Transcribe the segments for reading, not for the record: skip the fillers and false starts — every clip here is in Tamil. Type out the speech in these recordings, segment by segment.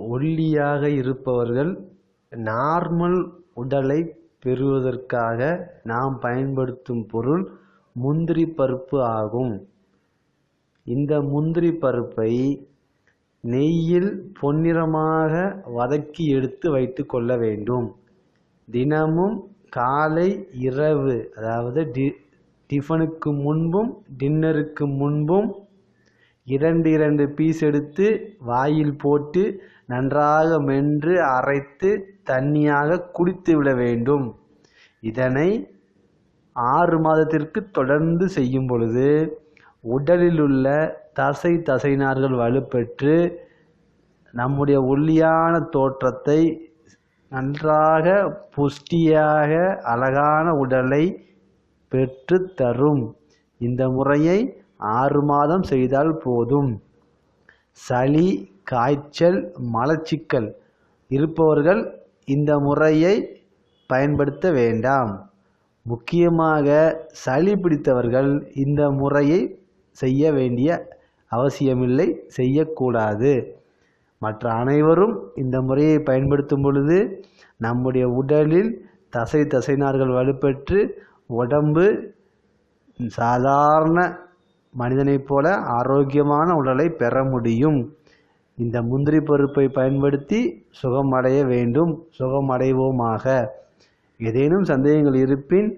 ஒல்லியாக இருப்பவர்கள் நார்மல் உடலை பெறுவதற்காக நாம் பயன்படுத்தும் பொருள் முந்திரி பருப்பு ஆகும். இந்த முந்திரி பருப்பை நெய்யில் பொன்னிறமாக வதக்கி எடுத்து வைத்து கொள்ள வேண்டும். தினமும் காலை இரவு, அதாவது டிஃபனுக்கு முன்பும் டின்னருக்கு முன்பும் 2 பீஸ் எடுத்து வாயில் போட்டு நன்றாக மென்று அரைத்து தண்ணியாக குடித்து விட வேண்டும். இதனை 6 மாதத்திற்கு தொடர்ந்து செய்யும் பொழுது உடலில் உள்ள தசைநார்கள் வலுப்பெற்று நம்முடைய ஒல்லியான தோற்றத்தை நன்றாக புஷ்டியாக அழகான உடலை பெற்று தரும். இந்த முறையை 6 மாதம் செய்தால் போதும். சளி, காய்ச்சல், மலச்சிக்கல் இருப்பவர்கள் இந்த முறையை பயன்படுத்த வேண்டாம். முக்கியமாக சளி பிடித்தவர்கள் இந்த முறையை செய்ய வேண்டிய அவசியமில்லை, செய்யக்கூடாது. மற்ற அனைவரும் இந்த முறையை பயன்படுத்தும் பொழுது நம்முடைய உடலில் தசைநார்கள் வலுப்பெற்று உடம்பு சாதாரண மனிதனைப் போல ஆரோக்கியமான உடலை பெற முடியும். இந்த முந்திரி பருப்பை பயன்படுத்தி சுகமடைய வேண்டும். சுகமடைவோமாக. ஏதேனும் சந்தேகங்கள் இருப்பின்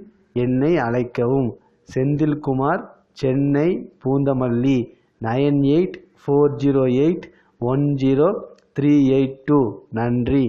என்னை அழைக்கவும். செந்தில்குமார், சென்னை, பூந்தமல்லி 9840810382. நன்றி.